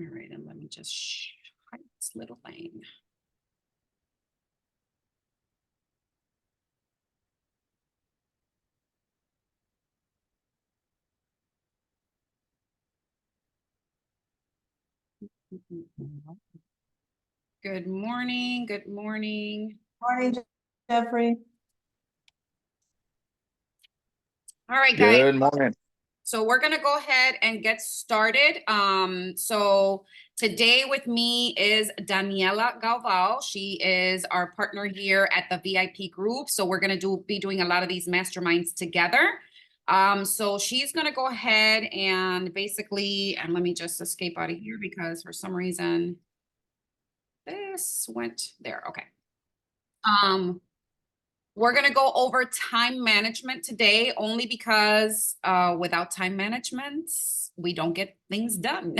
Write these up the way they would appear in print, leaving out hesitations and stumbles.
All right, and let me just hide this little thing. Good morning. Good morning. Morning, Jeffrey. All right, guys. Good morning. So we're gonna go ahead and get started. So today with me is Daniela Galval. She is our partner here at the VIP group. So we're gonna be doing a lot of these masterminds together. So she's gonna go ahead and basically, and let me just escape out of here because for some reason this went there. Okay. We're going to go over time management today only because without time management, we don't get things done.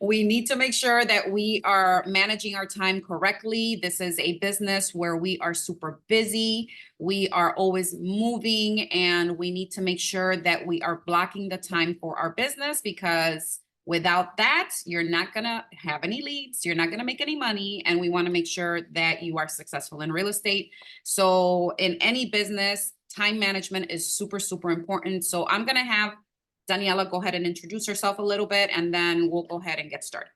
We need to make sure that we are managing our time correctly. This is a business where we are super busy. We are always moving, and we need to make sure that we are blocking the time for our business, because without that, you're not going to have any leads. You're not going to make any money. And we want to make sure that you are successful in real estate. So in any business, time management is super, super important. So I'm going to have Daniela go ahead and introduce herself a little bit, and then we'll go ahead and get started.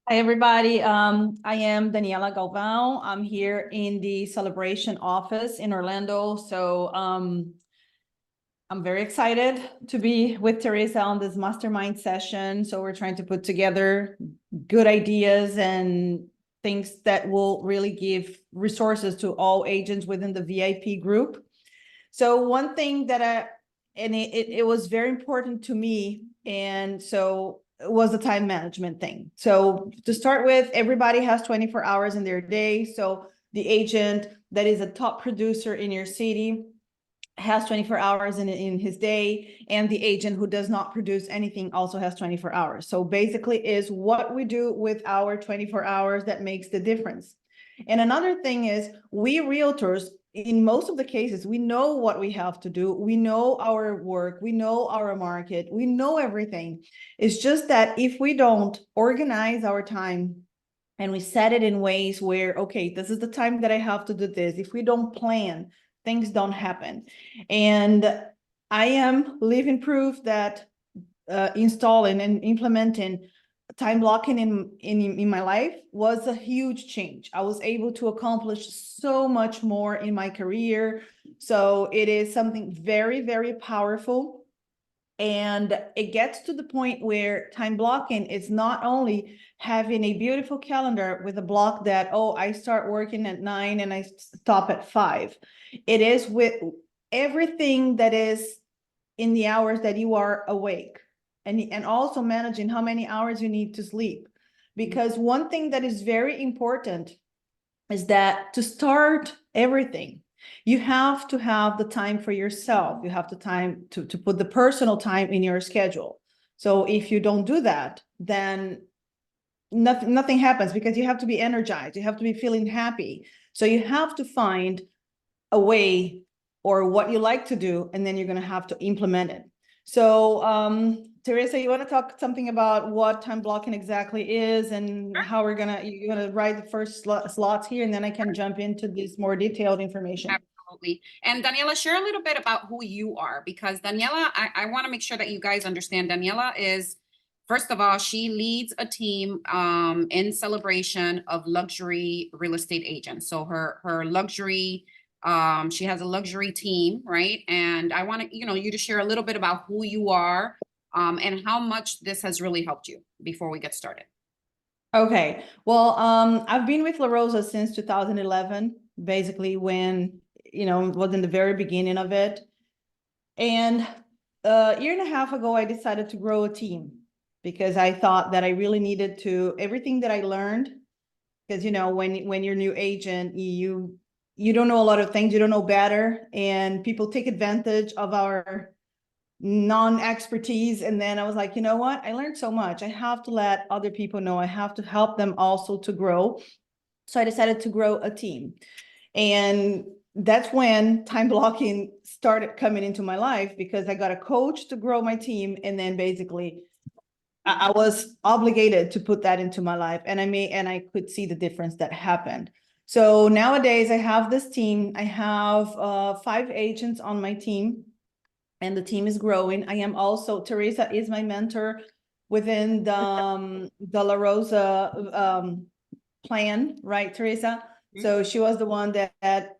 Hi, everybody. I am Daniela Galvão. I'm here in the Celebration office in Orlando. So I'm very excited to be with Teresa on this mastermind session. So we're trying to put together good ideas and things that will really give resources to all agents within the VIP group. So one thing that it was very important to me, and so it was the time management thing. So to start with, everybody has 24 hours in their day. So the agent that is a top producer in your city has 24 hours in his day, and the agent who does not produce anything also has 24 hours. So basically is what we do with our 24 hours that makes the difference. And another thing is, we realtors, in most of the cases, we know what we have to do. We know our work, we know our market, we know everything. It's just that if we don't organize our time and we set it in ways where, okay, this is the time that I have to do this. If we don't plan, things don't happen. And I am living proof that installing and implementing time blocking in my life was a huge change. I was able to accomplish so much more in my career. So it is something very, very powerful. And it gets to the point where time blocking is not only having a beautiful calendar with a block that, oh, I start working at 9 and I stop at 5. It is with everything that is in the hours that you are awake, and also managing how many hours you need to sleep. Because one thing that is very important is that to start everything, you have to have the time for yourself. You have the time to put the personal time in your schedule. So if you don't do that, then nothing happens, because you have to be energized. You have to be feeling happy. So you have to find a way or what you like to do, and then you're going to have to implement it. So Teresa, you want to talk something about what time blocking exactly is and how you're gonna write the first slots here, and then I can jump into this more detailed information. Absolutely. And Daniela, share a little bit about who you are, because Daniela, I want to make sure that you guys understand, Daniela is, first of all, she leads a team in Celebration of luxury real estate agents. So her luxury, she has a luxury team, right? And I want to, you to share a little bit about who you are and how much this has really helped you before we get started. Okay. Well, I've been with Rosa since 2011, basically when, it was in the very beginning of it. And a year and a half ago, I decided to grow a team, because I thought that I really needed to, everything that I learned, because, when you're a new agent, you don't know a lot of things, you don't know better, and people take advantage of our non-expertise. And then I was like, you know what? I learned so much. I have to let other people know. I have to help them also to grow. So I decided to grow a team. And that's when time blocking started coming into my life, because I got a coach to grow my team. And then basically I was obligated to put that into my life, and I could see the difference that happened. So nowadays I have this team. I have 5 agents on my team, and the team is growing. I am also, Teresa is my mentor within the La Rosa plan, right, Teresa? So she was the one that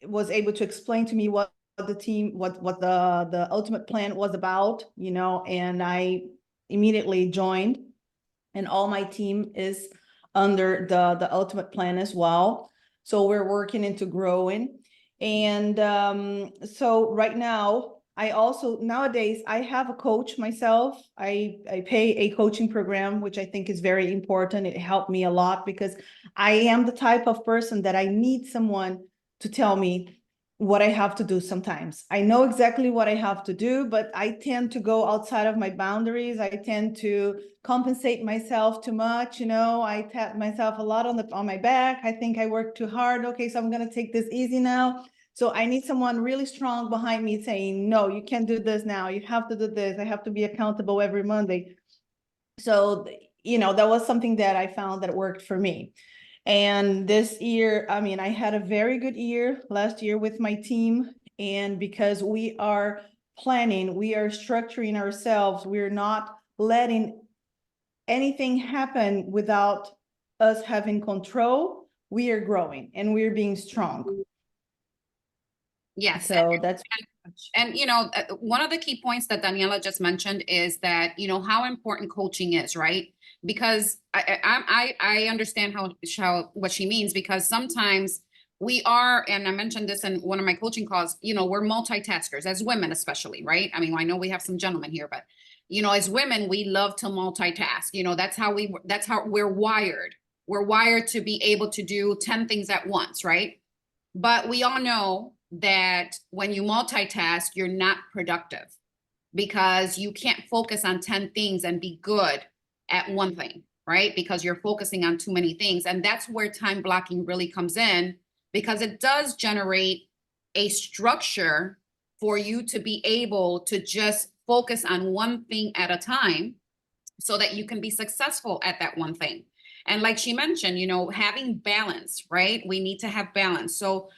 was able to explain to me what the team, what the ultimate plan was about, you know, and I immediately joined, and all my team is under the ultimate plan as well. So we're working into growing. And so right now, I also nowadays I have a coach myself. I pay a coaching program, which I think is very important. It helped me a lot because I am the type of person that I need someone to tell me what I have to do sometimes. I know exactly what I have to do, but I tend to go outside of my boundaries. I tend to compensate myself too much, you know. I tap myself a lot on my back. I think I work too hard. Okay, so I'm gonna take this easy now. So I need someone really strong behind me saying, no, you can't do this now. You have to do this. I have to be accountable every Monday. So, you know, that was something that I found that worked for me. And this year, I mean, I had a very good year last year with my team. And because we are planning, we are structuring ourselves, we're not letting anything happen without us having control, we are growing and we're being strong. Yes. So that's And, you know, one of the key points that Daniela just mentioned is that, you know, how important coaching is, right? Because I understand how what she means, because sometimes we are, and I mentioned this in one of my coaching calls, you know, we're multitaskers as women, especially, right? I mean, I know we have some gentlemen here, but, you know, as women, we love to multitask. You know, that's how we're wired. We're wired to be able to do 10 things at once, right? But we all know that when you multitask, you're not productive, because you can't focus on 10 things and be good at one thing, right? Because you're focusing on too many things. And that's where time blocking really comes in, because it does generate a structure for you to be able to just focus on one thing at a time so that you can be successful at that one thing. And like she mentioned, you know, having balance, right? We need to have balance. So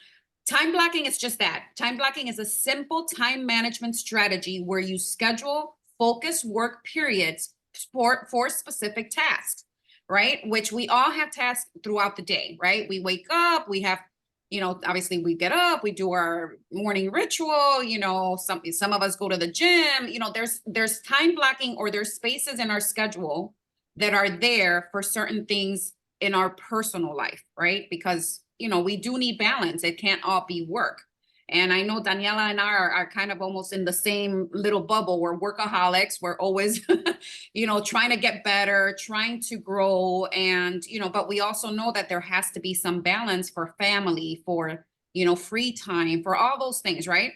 time blocking is just that. Time blocking is a simple time management strategy where you schedule focused work periods for specific tasks, right? Which we all have tasks throughout the day, right? We wake up, we have, you know, obviously we get up, we do our morning ritual, you know, some of us go to the gym, you know, there's time blocking, or there's spaces in our schedule that are there for certain things in our personal life, right? Because, you know, we do need balance. It can't all be work. And I know Daniela and I are kind of almost in the same little bubble. We're workaholics. We're always, you know, trying to get better, trying to grow. And, you know, but we also know that there has to be some balance for family, for, you know, free time, for all those things, right?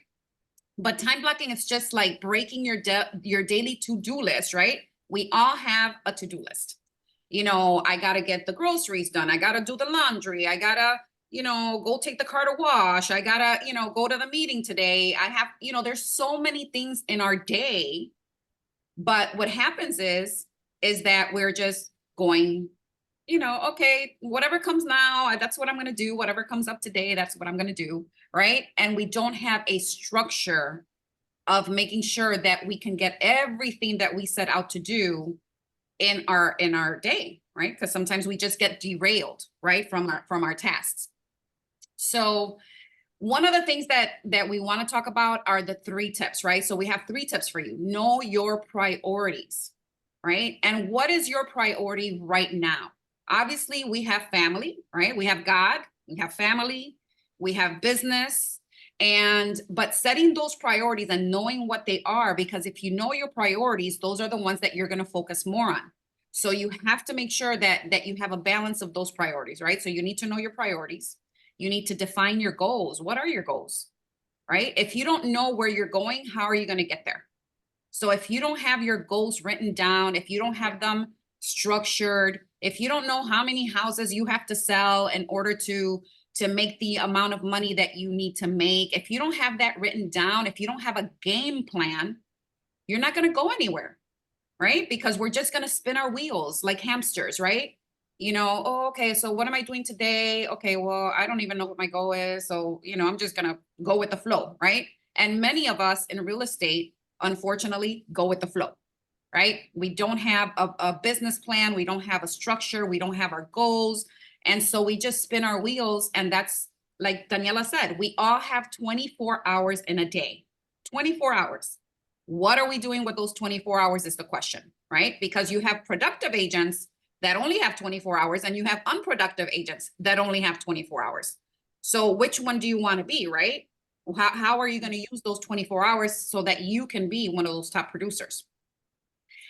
But time blocking is just like breaking your daily to-do list, right? We all have a to-do list. You know, I got to get the groceries done. I got to do the laundry. I got to, you know, go take the car to wash. I got to, you know, go to the meeting today. I have, you know, there's so many things in our day. But what happens is that we're just going, you know, okay, whatever comes now, that's what I'm going to do. Whatever comes up today, that's what I'm going to do. Right. And we don't have a structure of making sure that we can get everything that we set out to do in our day, right? Because sometimes we just get derailed, right, from our tasks. So one of the things that we want to talk about are the 3 tips, right? So we have 3 tips for you. Know your priorities, right? And what is your priority right now? Obviously, we have family, right? We have God, we have family, we have business, but setting those priorities and knowing what they are, because if you know your priorities, those are the ones that you're going to focus more on. So you have to make sure that you have a balance of those priorities, right? So you need to know your priorities. You need to define your goals. What are your goals, right? If you don't know where you're going, how are you going to get there? So if you don't have your goals written down, if you don't have them structured, if you don't know how many houses you have to sell in order to make the amount of money that you need to make, if you don't have that written down, if you don't have a game plan, you're not going to go anywhere, right? Because we're just going to spin our wheels like hamsters, right? Oh, okay, so what am I doing today? Okay, well, I don't even know what my goal is. So, I'm just going to go with the flow, right? And many of us in real estate, unfortunately, go with the flow, right? We don't have a business plan. We don't have a structure. We don't have our goals. And so we just spin our wheels. And that's like Daniela said, we all have 24 hours in a day, 24 hours. What are we doing with those 24 hours is the question, right? Because you have productive agents that only have 24 hours and you have unproductive agents that only have 24 hours. So which one do you want to be, right? How are you going to use those 24 hours so that you can be one of those top producers?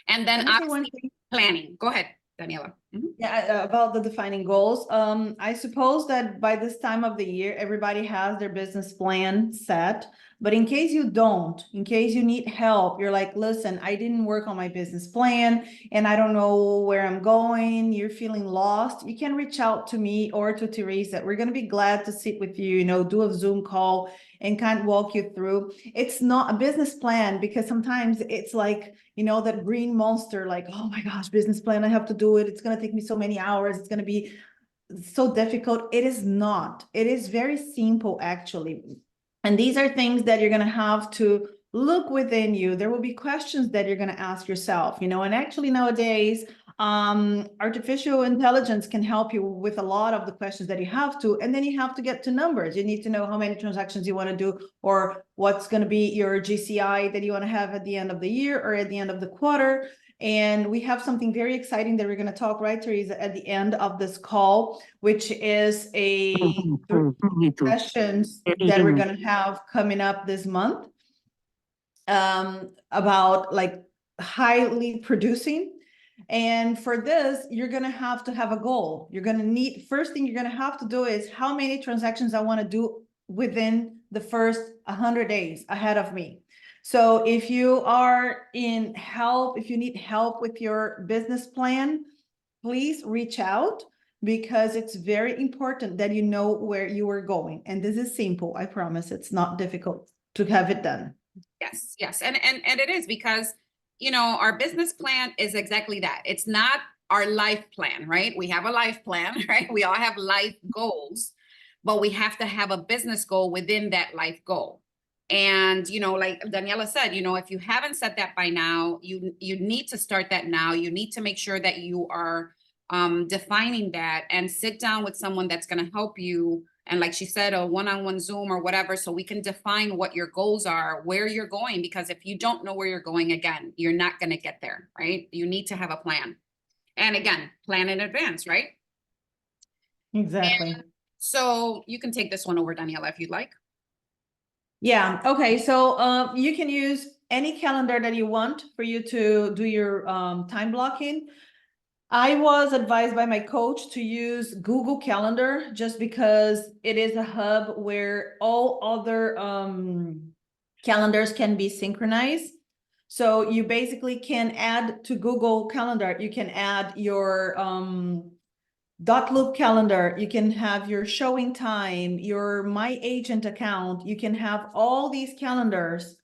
And then Let me say one obviously thing. planning. Go ahead, Daniela. Mhm. Yeah, about the defining goals. I suppose that by this time of the year, everybody has their business plan set. But in case you don't, in case you need help, you're like, listen, I didn't work on my business plan and I don't know where I'm going. You're feeling lost. You can reach out to me or to Teresa. We're going to be glad to sit with you, do a Zoom call and kind of walk you through. It's not a business plan because sometimes it's like, that green monster, like, oh my gosh, business plan, I have to do it. It's going to take me so many hours. It's going to be so difficult. It is not. It is very simple, actually. And these are things that you're going to have to look within you. There will be questions that you're going to ask yourself, and actually nowadays, artificial intelligence can help you with a lot of the questions that you have to, and then you have to get to numbers. You need to know how many transactions you want to do, or what's going to be your GCI that you want to have at the end of the year or at the end of the quarter. And we have something very exciting that we're going to talk, right, Teresa, at the end of this call, which is a 3 sessions that we're going to have coming up this month, about like highly producing. And for this, you're going to have a goal. You're going to need, first thing you're going to have to do is how many transactions I want to do within the first 100 days ahead of me. So if you are in help, if you need help with your business plan, please reach out, because it's very important that you know where you are going. And this is simple. I promise it's not difficult to have it done. Yes, yes. And it is because, our business plan is exactly that. It's not our life plan, right? We have a life plan, right? We all have life goals, but we have to have a business goal within that life goal. And, like Daniela said, if you haven't set that by now, you need to start that now. You need to make sure that you are defining that and sit down with someone that's going to help you. And like she said, a one-on-one Zoom or whatever, so we can define what your goals are, where you're going, because if you don't know where you're going, again, you're not going to get there, right? You need to have a plan. And again, plan in advance, right? Exactly. And so you can take this one over, Daniela, if you'd like. Yeah. Okay. So you can use any calendar that you want for you to do your time blocking. I was advised by my coach to use Google Calendar just because it is a hub where all other calendars can be synchronized. So you basically can add to Google Calendar, you can add your dot loop calendar, you can have your showing time, your my agent account, you can have all these calendars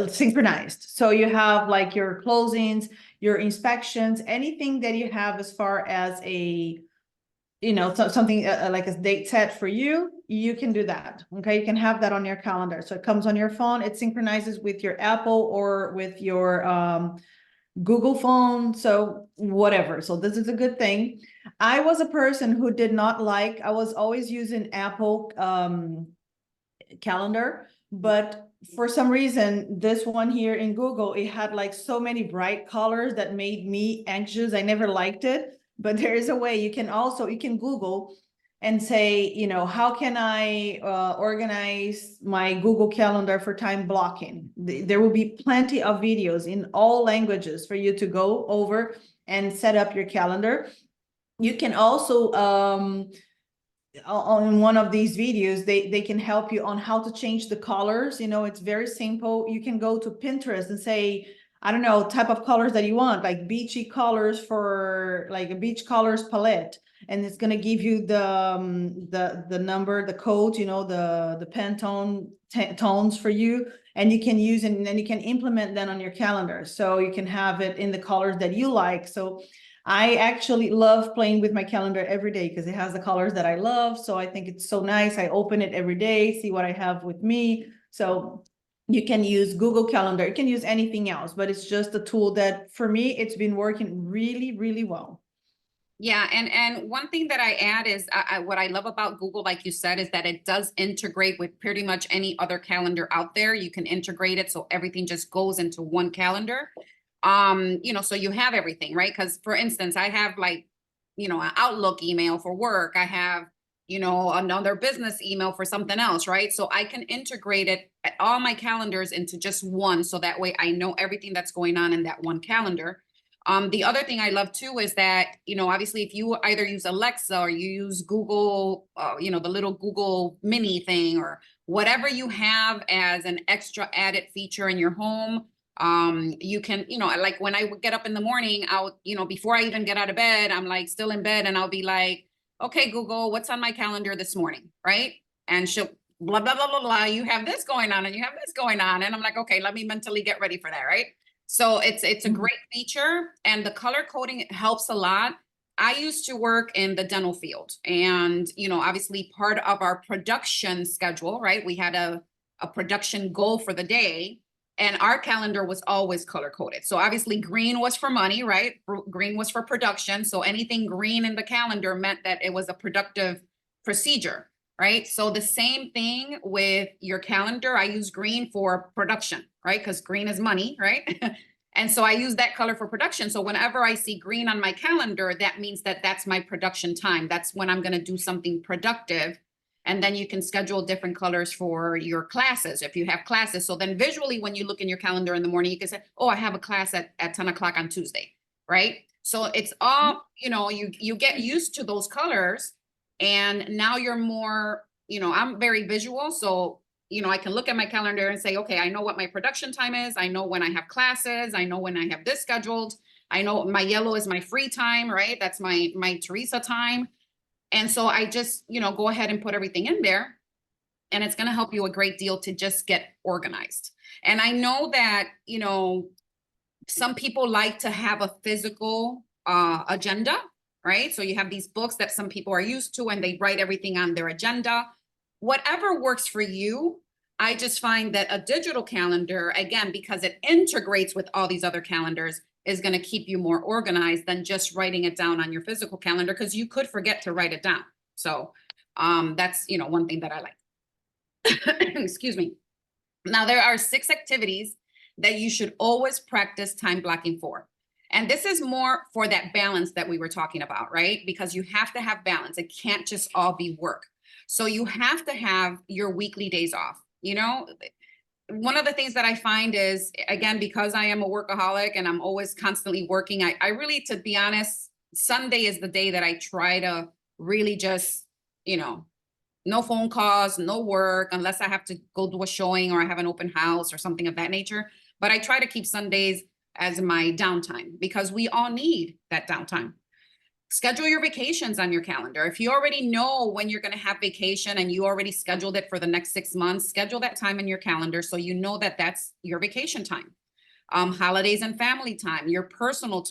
synchronized. So you have like your closings, your inspections, anything that you have as far as a, something like a date set for you, you can do that. Okay. You can have that on your calendar. So it comes on your phone, it synchronizes with your Apple or with your Google phone. So whatever. So this is a good thing. I was a person who did not like, I was always using Apple calendar, but for some reason, this one here in Google, it had like so many bright colors that made me anxious. I never liked it, but there is a way you can Google and say, how can I organize my Google Calendar for time blocking? There will be plenty of videos in all languages for you to go over and set up your calendar. You can also on one of these videos, they can help you on how to change the colors. It's very simple. You can go to Pinterest and say, I don't know, type of colors that you want, like beachy colors for like a beach colors palette. and it's gonna give you the number, the code, you know, the Pantone tones for you, and you can use, and then you can implement that on your calendar. So you can have it in the colors that you like. So I actually love playing with my calendar every day because it has the colors that I love. So I think it's so nice. I open it every day, see what I have with me. So you can use Google Calendar, you can use anything else, but it's just a tool that for me, it's been working really, really well. Yeah, and one thing that I add is what I love about Google, like you said, is that it does integrate with pretty much any other calendar out there. You can integrate it so everything just goes into one calendar. You know, so you have everything, right? Because for instance, I have like, you know, an Outlook email for work. I have, you know, another business email for something else, right? So I can integrate it, all my calendars into just one, so that way I know everything that's going on in that one calendar. The other thing I love too is that, you know, obviously if you either use Alexa or you use Google, you know, the little Google mini thing or whatever you have as an extra added feature in your home, you can, you know, like when I would get up in the morning, I'll, you know, before I even get out of bed, I'm like still in bed and I'll be like, okay, Google, what's on my calendar this morning, right? And she'll blah, blah, blah, blah, blah. You have this going on and you have this going on. And I'm like, okay, let me mentally get ready for that, right? So it's a great feature, and the color coding helps a lot. I used to work in the dental field, and you know, obviously part of our production schedule, right? We had a production goal for the day, and our calendar was always color coded. So obviously green was for money, right? Green was for production. So anything green in the calendar meant that it was a productive procedure, right? So the same thing with your calendar. I use green for production, right? Because green is money, right? And so I use that color for production. So whenever I see green on my calendar, that means that that's my production time. That's when I'm going to do something productive. And then you can schedule different colors for your classes if you have classes. So then visually, when you look in your calendar in the morning, you can say, oh, I have a class at 10 o'clock on Tuesday, right? So it's all, you know, you get used to those colors, and now you're more, you know, I'm very visual. So, you know, I can look at my calendar and say, okay, I know what my production time is. I know when I have classes. I know when I have this scheduled. I know my yellow is my free time, right? That's my Teresa time. And so I just, you know, go ahead and put everything in there, and it's going to help you a great deal to just get organized. And I know that, you know, some people like to have a physical agenda, right? So you have these books that some people are used to, and they write everything on their agenda. Whatever works for you. I just find that a digital calendar, again, because it integrates with all these other calendars, is going to keep you more organized than just writing it down on your physical calendar, because you could forget to write it down. So that's, you know, one thing that I like. Excuse me. Now, there are 6 activities that you should always practice time blocking for. And this is more for that balance that we were talking about, right? Because you have to have balance. It can't just all be work. So you have to have your weekly days off. You know, one of the things that I find is, again, because I am a workaholic and I'm always constantly working, I really, to be honest, Sunday is the day that I try to really just, you know, no phone calls, no work, unless I have to go do a showing or I have an open house or something of that nature. But I try to keep Sundays as my downtime, because we all need that downtime. Schedule your vacations on your calendar. If you already know when you're going to have vacation and you already scheduled it for the next 6 months, schedule that time in your calendar so you know that that's your vacation time. Holidays and family time, your personal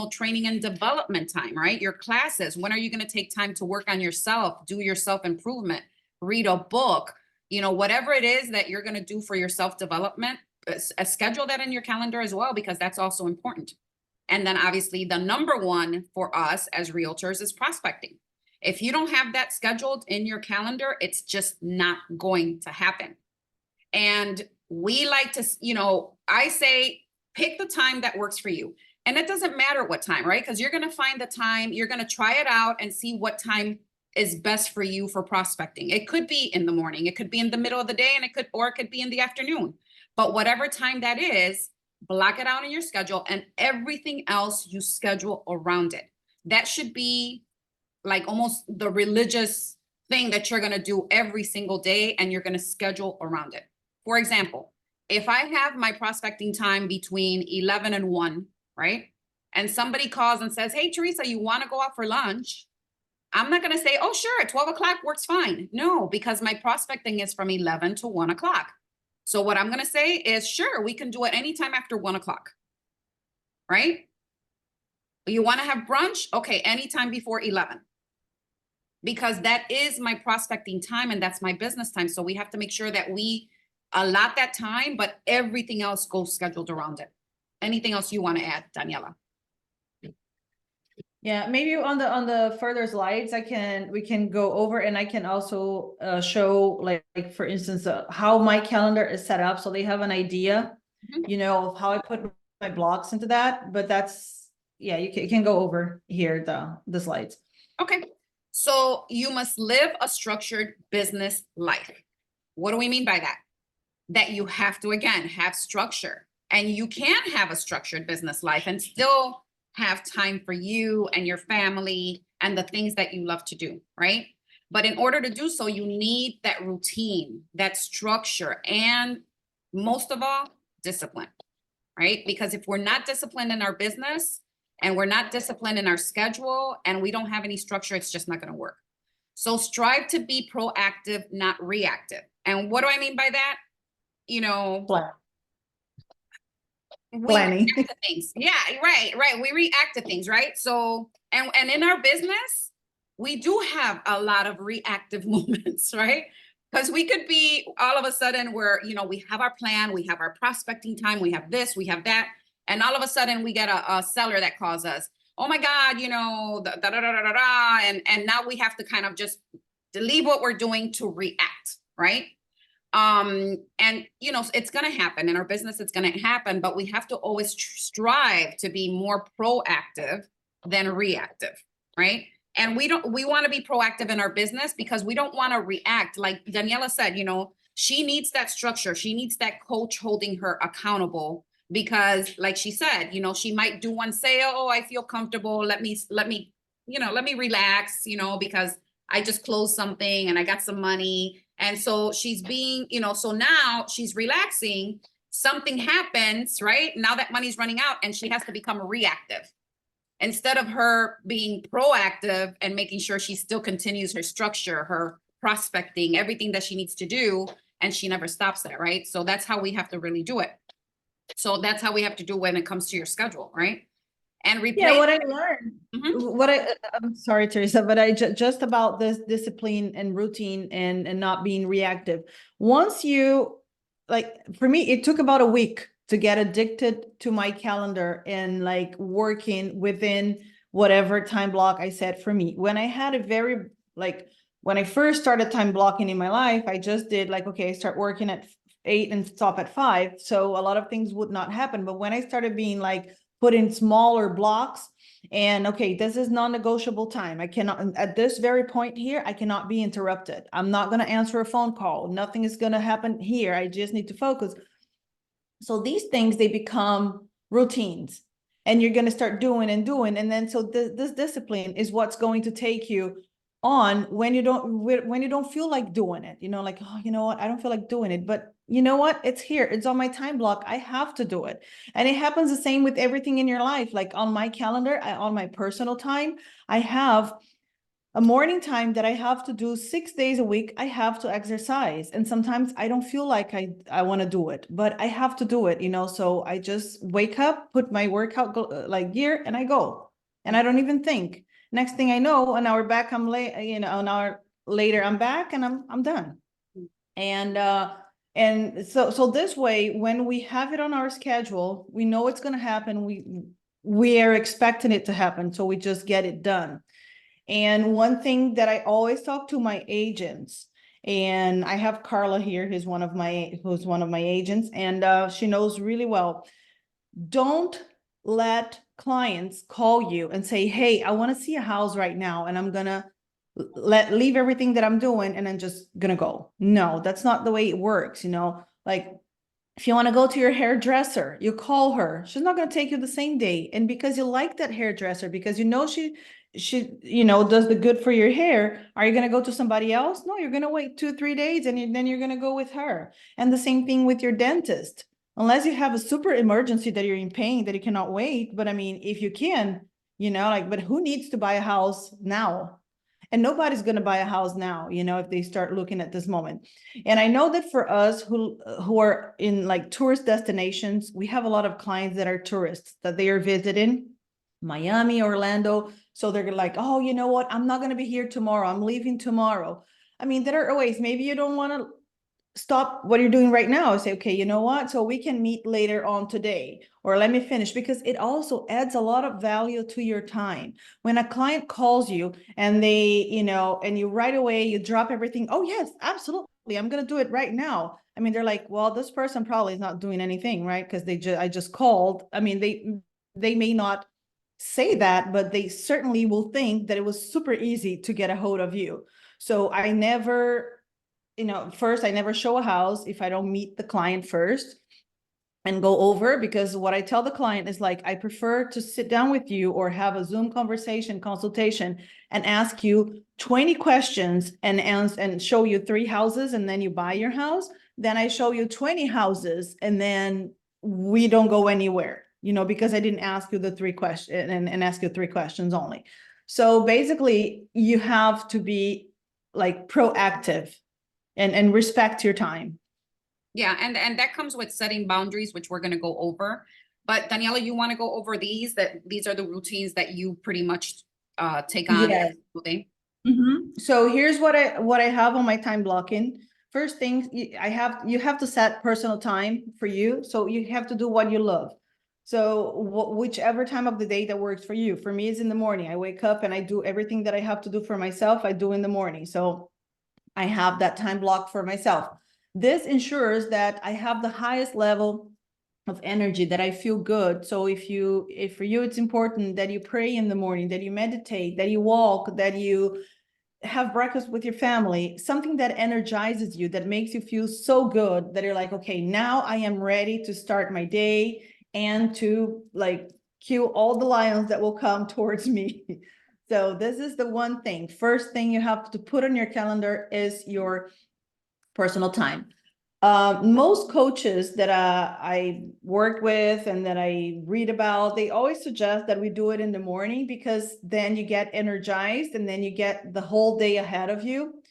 training and development time, right? Your classes. When are you going to take time to work on yourself, do your self-improvement, read a book, you know, whatever it is that you're going to do for your self-development, schedule that in your calendar as well, because that's also important. And then obviously the number one for us as realtors is prospecting. If you don't have that scheduled in your calendar, it's just not going to happen. And we like to, you know, I say pick the time that works for you. And it doesn't matter what time, right? Because you're going to find the time, you're going to try it out and see what time is best for you for prospecting. It could be in the morning, it could be in the middle of the day, and it could be in the afternoon. But whatever time that is, block it out in your schedule, and everything else you schedule around it. That should be like almost the religious thing that you're going to do every single day, and you're going to schedule around it. For example, if I have my prospecting time between 11 and 1, right? And somebody calls and says, hey, Teresa, you want to go out for lunch? I'm not gonna say, oh, sure, 12 o'clock works fine. No, because my prospecting is from 11 to 1 o'clock. So what I'm gonna say is, sure, we can do it anytime after 1 o'clock, right? You wanna have brunch? Okay, anytime before 11. Because that is my prospecting time and that's my business time. So we have to make sure that we allot that time, but everything else goes scheduled around it. Anything else you wanna add, Daniela? Yeah, maybe on the further slides, we can go over, and I can also show like for instance how my calendar is set up, so they have an idea, Mhm. you know, of how I put my blocks into that. But that's, yeah, you can go over here the slides. Okay, so you must live a structured business life. What do we mean by that? That you have to, again, have structure. And you can have a structured business life and still have time for you and your family and the things that you love to do, right? But in order to do so, you need that routine, that structure, and most of all, discipline, right? Because if we're not disciplined in our business and we're not disciplined in our schedule and we don't have any structure, it's just not going to work. So strive to be proactive, not reactive. And what do I mean by that? You know, we Planning. react to things. Yeah, right. We react to things, right? So, and in our business, we do have a lot of reactive moments, right? Because we could be all of a sudden where, you know, we have our plan, we have our prospecting time, we have this, we have that, and all of a sudden we get a seller that calls us, oh my God, you know, da da da da da da, and now we have to kind of just leave what we're doing to react, right? And you know, it's going to happen in our business, it's going to happen, but we have to always strive to be more proactive than reactive, right? And we want to be proactive in our business because we don't want to react. Like Daniela said, you know, she needs that structure, she needs that coach holding her accountable, because like she said, you know, she might do one sale, oh, I feel comfortable, let me you know, let me relax, you know, because I just closed something and I got some money. And so she's being, you know, so now she's relaxing. Something happens, right? Now that money's running out and she has to become reactive instead of her being proactive and making sure she still continues her structure, her prospecting, everything that she needs to do. And she never stops that, right? So that's how we have to really do it. So that's how we have to do when it comes to your schedule, right? And Yeah, replace. what I learned, I'm sorry, Teresa, but just about this discipline and routine and not being reactive. Once you, like, for me, it took about a week to get addicted to my calendar and like working within whatever time block I set for me. When I had a very, like, when I first started time blocking in my life, I just did like, okay, I start working at 8 and stop at 5. So a lot of things would not happen. But when I started being like, put in smaller blocks, and okay, this is non-negotiable time. I cannot, at this very point here, I cannot be interrupted. I'm not going to answer a phone call. Nothing is going to happen here. I just need to focus. So these things, they become routines, and you're going to start doing and doing. And then, so this discipline is what's going to take you on when you don't feel like doing it, you know, like, oh, you know what, I don't feel like doing it, but you know what, it's here, it's on my time block, I have to do it. And it happens the same with everything in your life. Like on my calendar, on my personal time, I have a morning time that I have to do 6 days a week. I have to exercise. And sometimes I don't feel like I want to do it, but I have to do it, you know? So I just wake up, put my workout like gear, and I go, and I don't even think. Next thing I know, an hour back, I'm late, you know, an hour later, I'm back and I'm done. And so this way, when we have it on our schedule, we know it's going to happen. We are expecting it to happen. So we just get it done. And one thing that I always talk to my agents, and I have Carla here, who's one of my agents, and she knows really well. Don't let clients call you and say, hey, I want to see a house right now, and I'm gonna leave everything that I'm doing and I'm just gonna go. No, that's not the way it works, you know. Like, if you want to go to your hairdresser, you call her. She's not going to take you the same day. And because you like that hairdresser, because you know she you know, does the good for your hair, are you going to go to somebody else? No, you're going to wait 2-3 days, and then you're going to go with her. And the same thing with your dentist. Unless you have a super emergency that you're in pain that you cannot wait. But I mean, if you can, you know, like, but who needs to buy a house now? And nobody's going to buy a house now, you know, if they start looking at this moment. And I know that for us who are in like tourist destinations, we have a lot of clients that are tourists, that they are visiting Miami, Orlando. So they're like, oh, you know what? I'm not going to be here tomorrow. I'm leaving tomorrow. I mean, there are ways. Maybe you don't want to stop what you're doing right now. Say, okay, you know what? So we can meet later on today, or let me finish, because it also adds a lot of value to your time. When a client calls you and they, you know, and you right away, you drop everything. Oh yes, absolutely. I'm going to do it right now. I mean, they're like, well, this person probably is not doing anything, right? Because I just called. I mean, they may not say that, but they certainly will think that it was super easy to get a hold of you. So I never, you know, first, I never show a house if I don't meet the client first and go over, because what I tell the client is like, I prefer to sit down with you or have a Zoom conversation, consultation, and ask you 20 questions and show you 3 houses and then you buy your house. Then I show you 20 houses and then we don't go anywhere, you know, because I didn't ask you the 3 questions and ask you 3 questions only. So basically you have to be like proactive and respect your time. Yeah, and that comes with setting boundaries, which we're gonna go over. But Daniela, you want to go over these are the routines that you pretty much take on Yes. every single day? So here's what I have on my time blocking. First thing, you have to set personal time for you. So you have to do what you love. So whichever time of the day that works for you. For me, it's in the morning. I wake up and I do everything that I have to do for myself. I do in the morning. So I have that time block for myself. This ensures that I have the highest level of energy, that I feel good. So if for you, it's important that you pray in the morning, that you meditate, that you walk, that you have breakfast with your family, something that energizes you, that makes you feel so good that you're like, okay, now I am ready to start my day and to like kill all the lions that will come towards me. So this is the one thing. First thing you have to put on your calendar is your personal time. Most coaches that I work with and that I read about, they always suggest that we do it in the morning, because then you get energized and then you get the whole day ahead of you.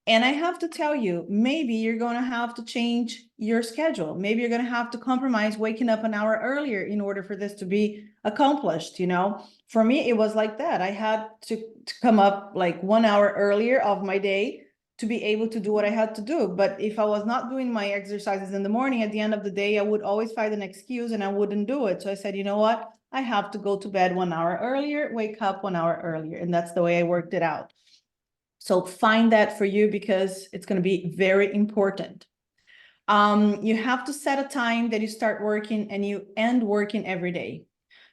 And I have to tell you, maybe you're going to have to change your schedule. Maybe you're going to have to compromise waking up an hour earlier in order for this to be accomplished. You know, for me, it was like that. I had to come up like 1 hour earlier of my day to be able to do what I had to do. But if I was not doing my exercises in the morning, at the end of the day, I would always find an excuse and I wouldn't do it. So I said, you know what? I have to go to bed 1 hour earlier, wake up 1 hour earlier. And that's the way I worked it out. So find that for you, because it's going to be very important. You have to set a time that you start working and you end working every day.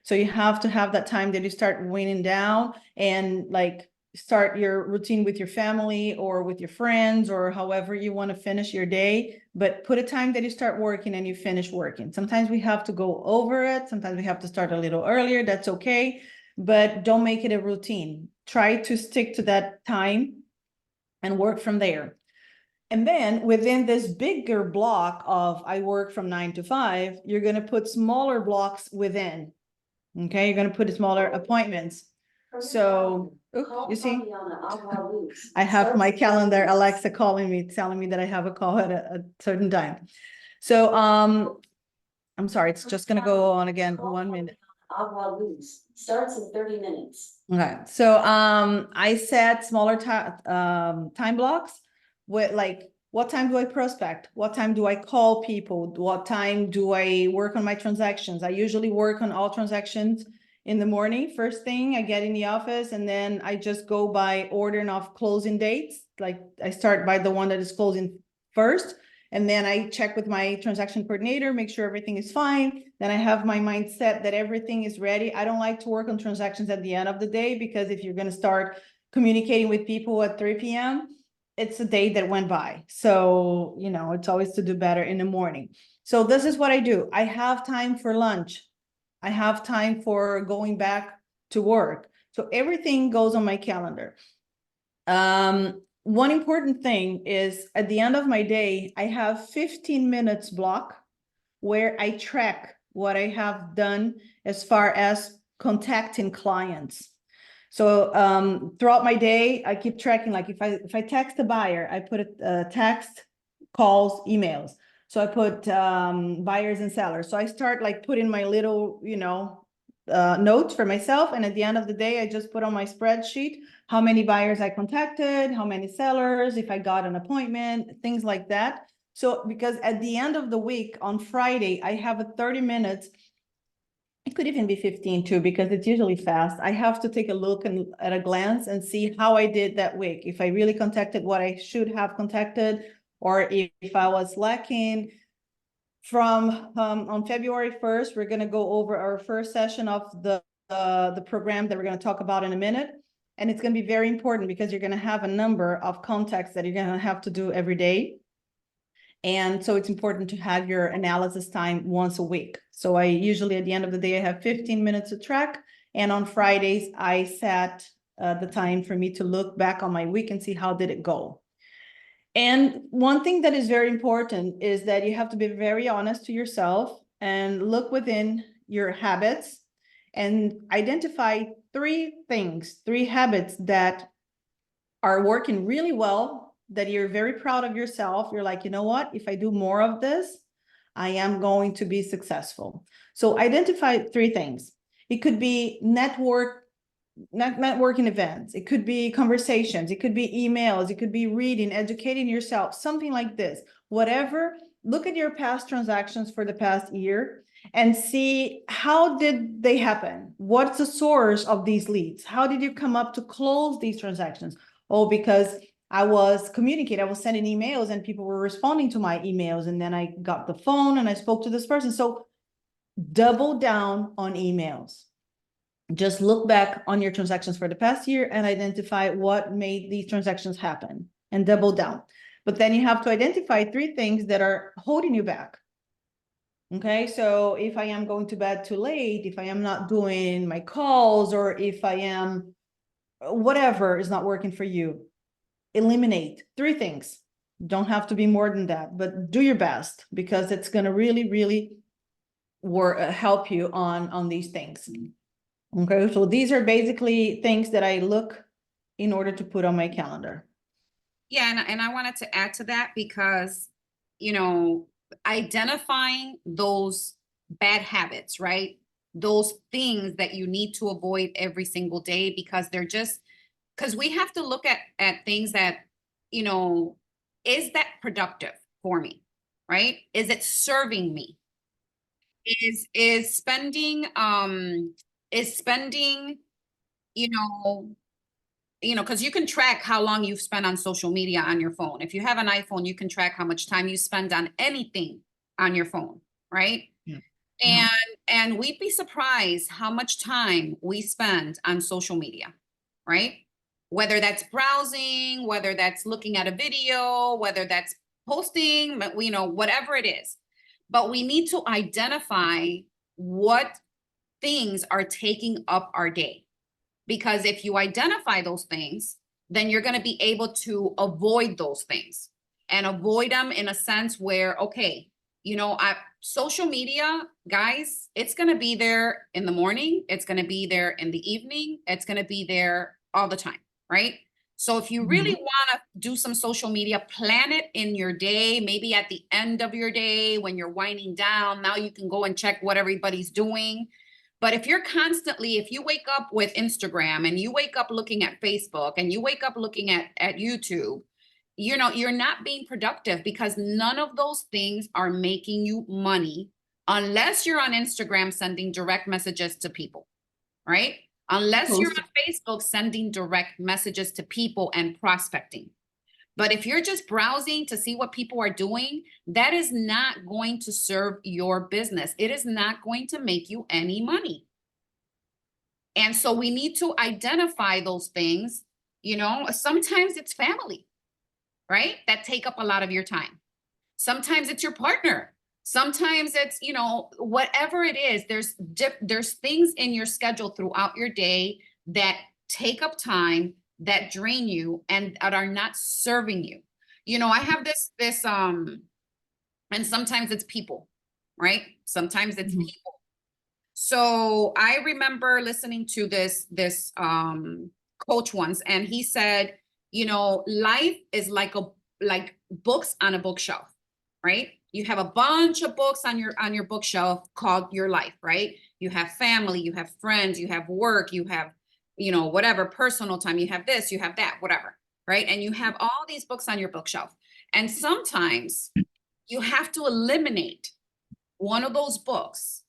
So you have to have that time that you start winding down and like start your routine with your family or with your friends or however you want to finish your day. But put a time that you start working and you finish working. Sometimes we have to go over it. Sometimes we have to start a little earlier. That's okay. But don't make it a routine. Try to stick to that time and work from there. And then within this bigger block of I work from 9 to 5, you're going to put smaller blocks within. Okay, you're going to put smaller appointments. So you see, I have my calendar, Alexa calling me, telling me that I have a call at a certain time. So I'm sorry, it's just going to go on again for 1 minute. Starts in 30 minutes. Okay, so I set smaller time blocks with like, what time do I prospect? What time do I call people? What time do I work on my transactions? I usually work on all transactions in the morning. First thing, I get in the office and then I just go by ordering of closing dates. Like I start by the one that is closing first. And then I check with my transaction coordinator, make sure everything is fine. Then I have my mindset that everything is ready. I don't like to work on transactions at the end of the day, because if you're going to start communicating with people at 3 p.m., it's a day that went by. So, you know, it's always to do better in the morning. So this is what I do. I have time for lunch. I have time for going back to work. So everything goes on my calendar. One important thing is at the end of my day, I have 15 minutes block where I track what I have done as far as contacting clients. So throughout my day, I keep tracking, like if I text a buyer, I put a text, calls, emails. So I put buyers and sellers. So I start like putting my little, notes for myself. And at the end of the day, I just put on my spreadsheet how many buyers I contacted, how many sellers, if I got an appointment, things like that. So because at the end of the week on Friday, I have a 30 minutes. It could even be 15 too, because it's usually fast. I have to take a look and at a glance and see how I did that week. If I really contacted what I should have contacted, or if I was lacking. From on February 1st, we're going to go over our first session of the program that we're going to talk about in a minute. And it's going to be very important because you're going to have a number of contacts that you're going to have to do every day. And so it's important to have your analysis time once a week. So I usually at the end of the day, I have 15 minutes to track. And on Fridays, I set the time for me to look back on my week and see how did it go. And one thing that is very important is that you have to be very honest to yourself and look within your habits and identify three habits that are working really well, that you're very proud of yourself. You're like, you know what, if I do more of this, I am going to be successful. So identify three things. It could be networking events, it could be conversations, it could be emails, it could be reading, educating yourself, something like this. Whatever, look at your past transactions for the past year and see how did they happen? What's the source of these leads? How did you come up to close these transactions? Oh, because I was communicating, I was sending emails and people were responding to my emails, and then I got the phone and I spoke to this person. So double down on emails. Just look back on your transactions for the past year and identify what made these transactions happen and double down. But then you have to identify three things that are holding you back. Okay, so if I am going to bed too late, if I am not doing my calls, or if I am, whatever is not working for you, eliminate three things. Don't have to be more than that, but do your best, because it's going to really, really help you on these things. Okay, so these are basically things that I look in order to put on my calendar. Yeah, and I wanted to add to that because, identifying those bad habits, right? Those things that you need to avoid every single day, because because we have to look at things that, is that productive for me, right? Is it serving me? Is spending, you know, because you can track how long you've spent on social media on your phone. If you have an iPhone, you can track how much time you spend on anything on your phone, right? Yeah. And we'd be surprised how much time we spend on social media, right? Whether that's browsing, whether that's looking at a video, whether that's posting, whatever it is. But we need to identify what things are taking up our day. Because if you identify those things, then you're going to be able to avoid those things and avoid them in a sense where, okay, social media, guys, it's going to be there in the morning. It's going to be there in the evening. It's going to be there all the time, right? So if you really want to do some social media, plan it in your day, maybe at the end of your day when you're winding down. Now you can go and check what everybody's doing. But if you wake up with Instagram and you wake up looking at Facebook and you wake up looking at YouTube, you're not being productive, because none of those things are making you money unless you're on Instagram sending direct messages to people, right? Unless you're on Facebook sending direct messages to people and prospecting. But if you're just browsing to see what people are doing, that is not going to serve your business. It is not going to make you any money. And so we need to identify those things. Sometimes it's family, right? That take up a lot of your time. Sometimes it's your partner. Sometimes it's, whatever it is, there's things in your schedule throughout your day that take up time, that drain you, and that are not serving you. I have this, and sometimes it's people, right? Sometimes it's people. So I remember listening to this coach once, and he said, you know, life is like books on a bookshelf, right? You have a bunch of books on your bookshelf called your life, right? You have family, you have friends, you have work, you have, you know, whatever, personal time, you have this, you have that, whatever, right? And you have all these books on your bookshelf. And sometimes you have to eliminate one of those books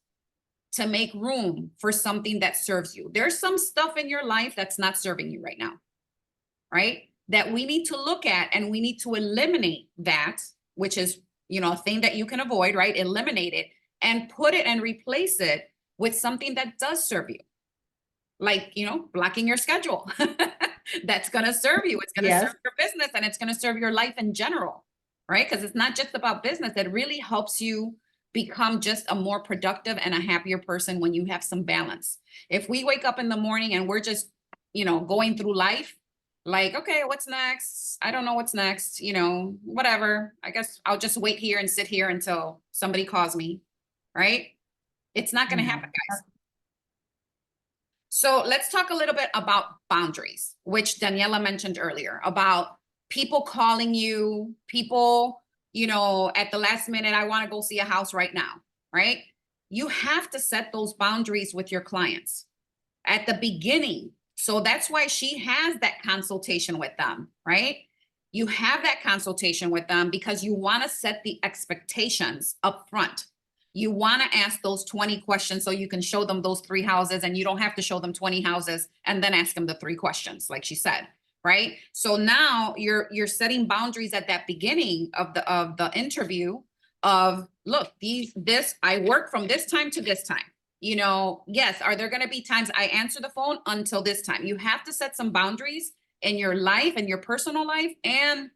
to make room for something that serves you. There's some stuff in your life that's not serving you right now, right? That we need to look at, and we need to eliminate that, which is, you know, a thing that you can avoid, right? Eliminate it and put it and replace it with something that does serve you. Like, you know, blocking your schedule. That's going to serve you. It's going to serve your business, and it's going to serve your life in general, right? Because it's not just about business. It really helps you become just a more productive and a happier person when you have some balance. If we wake up in the morning and we're just, you know, going through life, like, okay, what's next? I don't know what's next, you know, whatever. I guess I'll just wait here and sit here until somebody calls me, right? It's not going to happen, guys. So let's talk a little bit about boundaries, which Daniela mentioned earlier, about people calling you, people, you know, at the last minute, I want to go see a house right now, right? You have to set those boundaries with your clients at the beginning. So that's why she has that consultation with them, right? You have that consultation with them because you want to set the expectations up front. You want to ask those 20 questions so you can show them those 3 houses, and you don't have to show them 20 houses and then ask them the 3 questions, like she said, right? So now you're setting boundaries at that beginning of the interview of, look, this I work from this time to this time. You know, yes, are there going to be times I answer the phone until this time? You have to set some boundaries in your life, and your personal life, and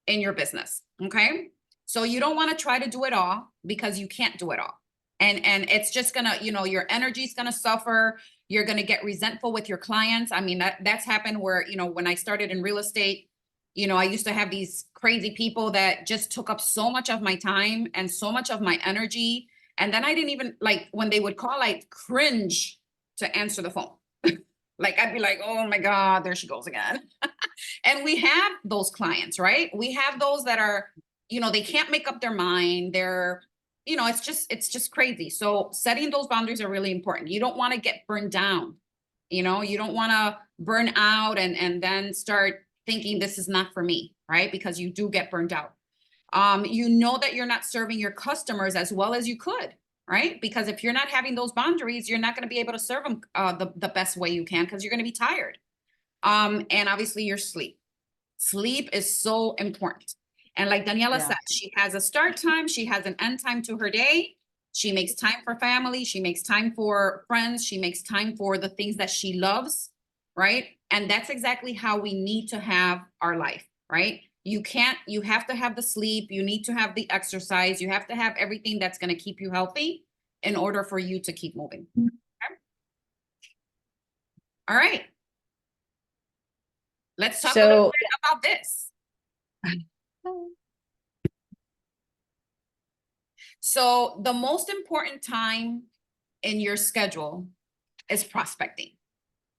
in your business. Okay. So you don't want to try to do it all, because you can't do it all. And it's just gonna, you know, your energy is gonna suffer. You're gonna get resentful with your clients. I mean, that's happened where, you know, when I started in real estate, you know, I used to have these crazy people that just took up so much of my time and so much of my energy. And then I didn't even, like, when they would call, I'd cringe to answer the phone. Like, I'd be like, oh my God, there she goes again. And we have those clients, right? We have those that are, you know, they can't make up their mind. They're, you know, it's just crazy. So setting those boundaries are really important. You don't want to get burned down. You know, you don't want to burn out and then start thinking this is not for me, right? Because you do get burned out. You know that you're not serving your customers as well as you could, right? Because if you're not having those boundaries, you're not going to be able to serve them the best way you can, because you're going to be tired. And obviously your sleep. Sleep is so important. And like Daniela said, she has a start time, she has an end time to her day. She makes time for family, she makes time for friends, she makes time for the things that she loves, right? And that's exactly how we need to have our life, right? You have to have the sleep, you need to have the exercise, you have to have everything that's going to keep you healthy in order for you to keep moving. Okay? All right. Let's talk a little bit about this. So the most important time in your schedule is prospecting,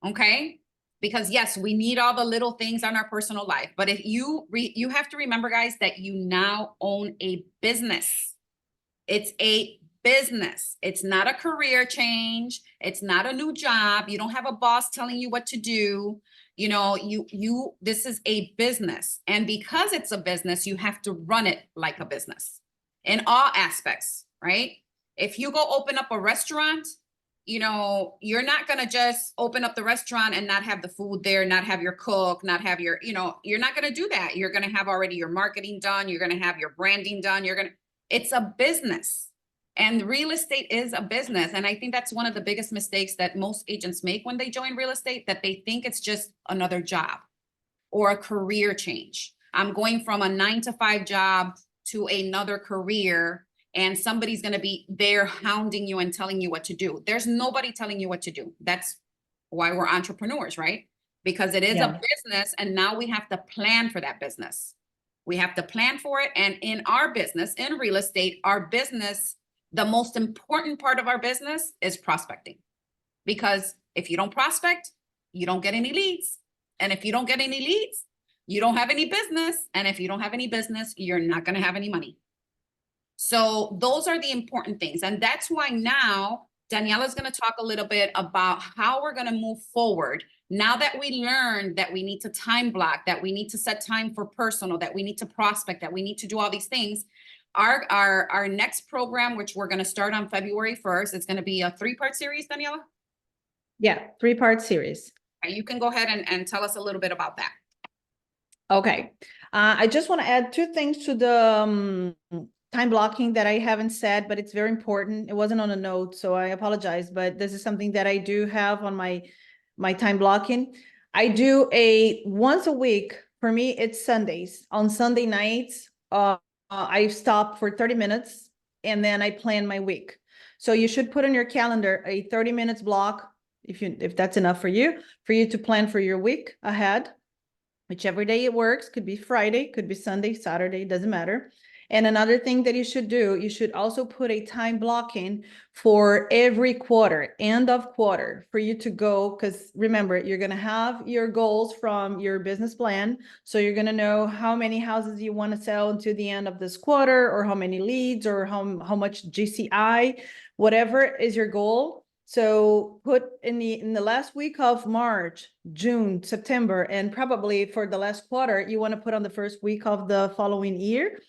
okay? Because yes, we need all the little things on our personal life, but if you have to remember, guys, that you now own a business. It's a business. It's not a career change. It's not a new job. You don't have a boss telling you what to do. You know, this is a business. And because it's a business, you have to run it like a business in all aspects, right? If you go open up a restaurant, you know, you're not going to just open up the restaurant and not have the food there, not have your cook, not have your, you know, you're not going to do that. You're going to have already your marketing done. You're going to have your branding done. It's a business, and real estate is a business. And I think that's one of the biggest mistakes that most agents make when they join real estate, that they think it's just another job or a career change. I'm going from a 9-to-5 job to another career, and somebody's going to be there hounding you and telling you what to do. There's nobody telling you what to do. That's why we're entrepreneurs, right? Because it is a business, and now we have to plan for that business. We have to plan for it. And in our business, in real estate, our business The most important part of our business is prospecting. Because if you don't prospect, you don't get any leads. And if you don't get any leads, you don't have any business. And if you don't have any business, you're not going to have any money. So those are the important things. And that's why now Daniela's going to talk a little bit about how we're going to move forward. Now that we learned that we need to time block, that we need to set time for personal, that we need to prospect, that we need to do all these things. Our next program, which we're going to start on February 1st, it's going to be a 3-part series, Daniela. Yeah, 3-part series. You can go ahead and tell us a little bit about that. Okay. I just want to add 2 things to the time blocking that I haven't said, but it's very important. It wasn't on a note, so I apologize, but this is something that I do have on my time blocking. I do once a week. For me, it's Sundays. On Sunday nights, I stop for 30 minutes and then I plan my week. So you should put on your calendar a 30 minutes block, if that's enough for you to plan for your week ahead. Whichever day it works, could be Friday, could be Sunday, Saturday, doesn't matter. And another thing that you should do, you should also put a time blocking for every quarter, end of quarter, for you to go, because remember, you're going to have your goals from your business plan. So you're going to know how many houses you want to sell until the end of this quarter, or how many leads, or how much GCI, whatever is your goal. So put in the last week of March, June, September, and probably for the last quarter, you want to put on the first week of the following year.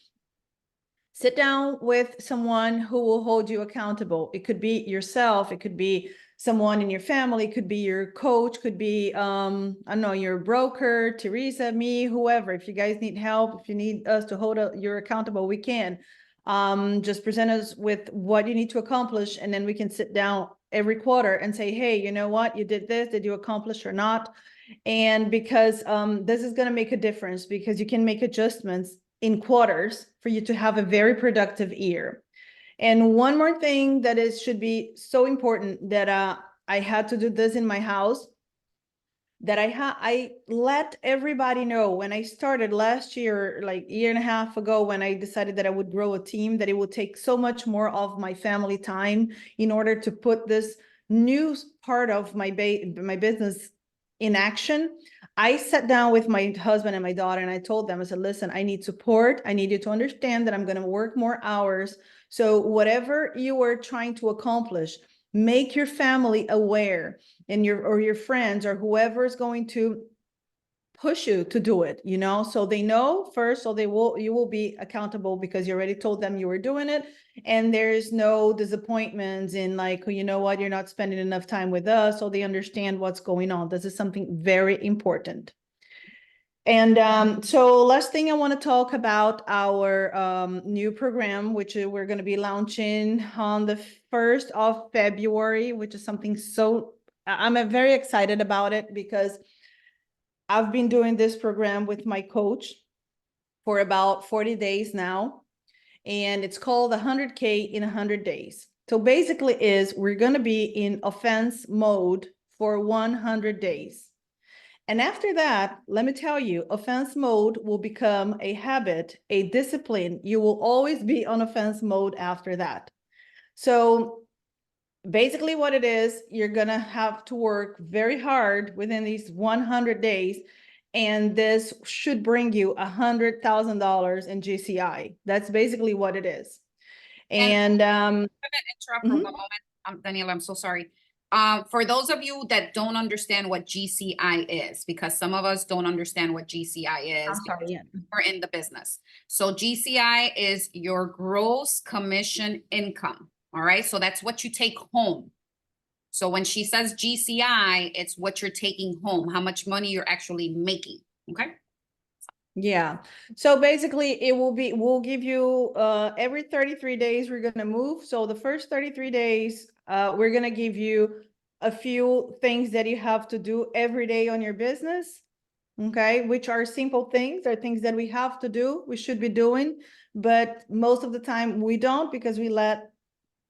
Sit down with someone who will hold you accountable. It could be yourself. It could be someone in your family. It could be your coach. Could be, I don't know, your broker, Teresa, me, whoever. If you guys need help, if you need us to hold you accountable, we can. Just present us with what you need to accomplish, and then we can sit down every quarter and say, hey, you know what, you did this, did you accomplish or not? And because this is going to make a difference, because you can make adjustments in quarters for you to have a very productive year. And one more thing that should be so important, that I had to do this in my house, that I let everybody know when I started last year, like a year and a half ago, when I decided that I would grow a team, that it would take so much more of my family time in order to put this new part of my business in action. I sat down with my husband and my daughter and I told them, I said, listen, I need support. I need you to understand that I'm going to work more hours. So whatever you are trying to accomplish, make your family aware, and your friends or whoever is going to push you to do it, so they know first, so you will be accountable because you already told them you were doing it, and there's no disappointments in like, you know what, you're not spending enough time with us, so they understand what's going on. This is something very important. And so last thing, I want to talk about our new program, which we're going to be launching on the 1st of February, which is something I'm very excited about it, because I've been doing this program with my coach for about 40 days now, and it's called 100K in 100 days. So basically we're going to be in offense mode for 100 days. And after that, let me tell you, offense mode will become a habit, a discipline. You will always be on offense mode after that. So basically what it is, you're going to have to work very hard within these 100 days. And this should bring you $100,000 in GCI. That's basically what it is. And I'm going to interrupt for one moment. Daniela, I'm so sorry. For those of you that don't understand what GCI is, because some of us don't understand what GCI is, I'm sorry, yeah. we're in the business. So GCI is your gross commission income. All right. So that's what you take home. So when she says GCI, it's what you're taking home, how much money you're actually making. Okay. Yeah. So basically we'll give you every 33 days we're going to move. So the first 33 days, we're going to give you a few things that you have to do every day on your business. Okay, which are simple things, are things that we have to do, we should be doing, but most of the time we don't, because we let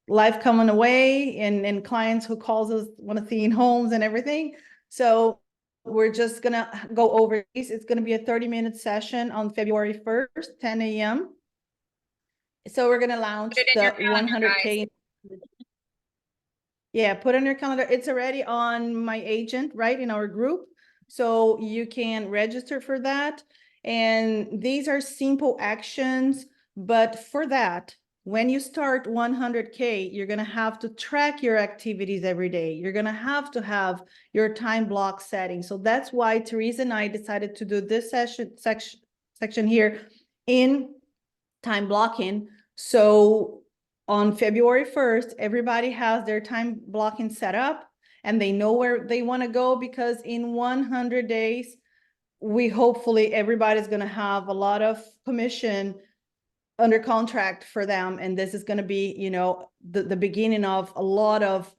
life come on away, and clients who calls us want to see in homes and everything. So we're just gonna go over these. It's gonna be a 30-minute session on February 1st, 10 a.m. So we're gonna launch Put it in the your calendar, 100K. Yeah, put on your calendar. It's already on my agent, right, in our group. So you can register for that. And these are simple actions, but for that, when you start 100K, you're gonna have to track your activities every day. You're gonna have to have your time block setting. So that's why Teresa and I decided to do this section here in time blocking. So on February 1st, everybody has their time blocking set up and they know where they want to go, because in 100 days, we hopefully everybody's going to have a lot of commission under contract for them. And this is going to be, you know, the beginning of a lot of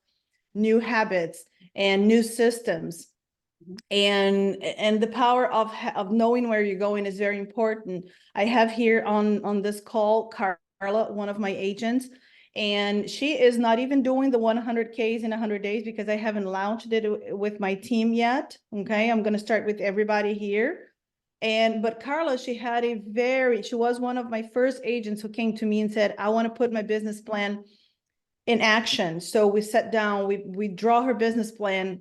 new habits and new systems. And the power of knowing where you're going is very important. I have here on this call Carla, one of my agents, and she is not even doing the 100Ks in 100 days because I haven't launched it with my team yet. Okay, I'm going to start with everybody here. But Carla, she was one of my first agents who came to me and said, I want to put my business plan in action. So we sat down, we draw her business plan,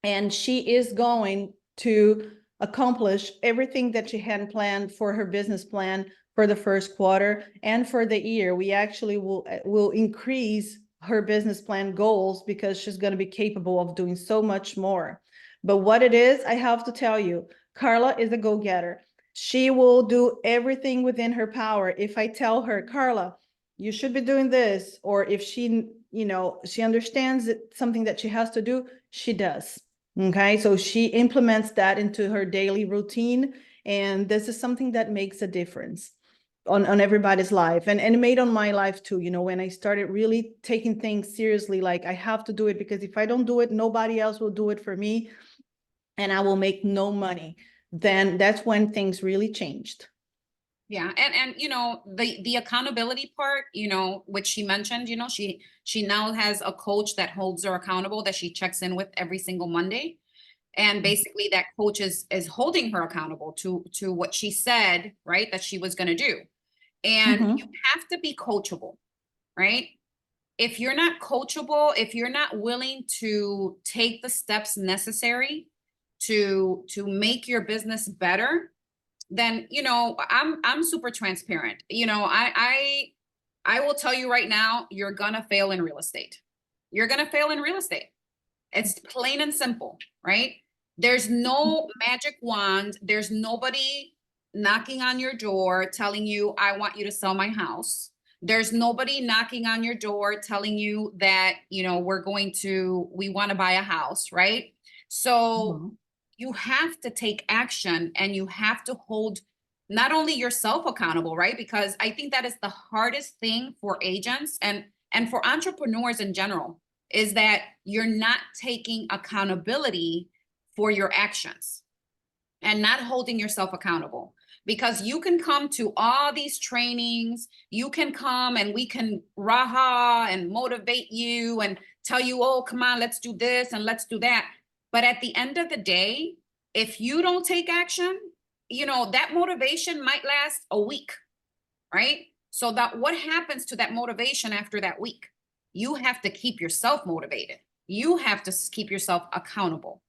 and she is going to accomplish everything that she had planned for her business plan for the first quarter and for the year. We actually will increase her business plan goals because she's going to be capable of doing so much more. But what it is, I have to tell you, Carla is a go-getter. She will do everything within her power. If I tell her, Carla, you should be doing this, or if she, you know, she understands something that she has to do, she does. Okay, so she implements that into her daily routine, and this is something that makes a difference on everybody's life, and it made on my life too. You know, when I started really taking things seriously, like I have to do it, because if I don't do it, nobody else will do it for me, and I will make no money. Then that's when things really changed. Yeah, and you know, the accountability part, you know, which she mentioned, you know, she now has a coach that holds her accountable, that she checks in with every single Monday. And basically that coach is holding her accountable to what she said, right, that she was going to do. And you have to be coachable, right? If you're not coachable, if you're not willing to take the steps necessary to make your business better, then, you know, I'm super transparent. You know, I will tell you right now, you're gonna fail in real estate. You're gonna fail in real estate. It's plain and simple, right? There's no magic wand. There's nobody knocking on your door telling you, I want you to sell my house. There's nobody knocking on your door telling you that, you know, we want to buy a house, right? So you have to take action, and you have to hold not only yourself accountable, right? Because I think that is the hardest thing for agents and for entrepreneurs in general, is that you're not taking accountability for your actions and not holding yourself accountable. Because you can come to all these trainings, you can come and we can raha and motivate you and tell you, oh, come on, let's do this and let's do that. But at the end of the day, if you don't take action, you know, that motivation might last a week, right? So that what happens to that motivation after that week? You have to keep yourself motivated. You have to keep yourself accountable.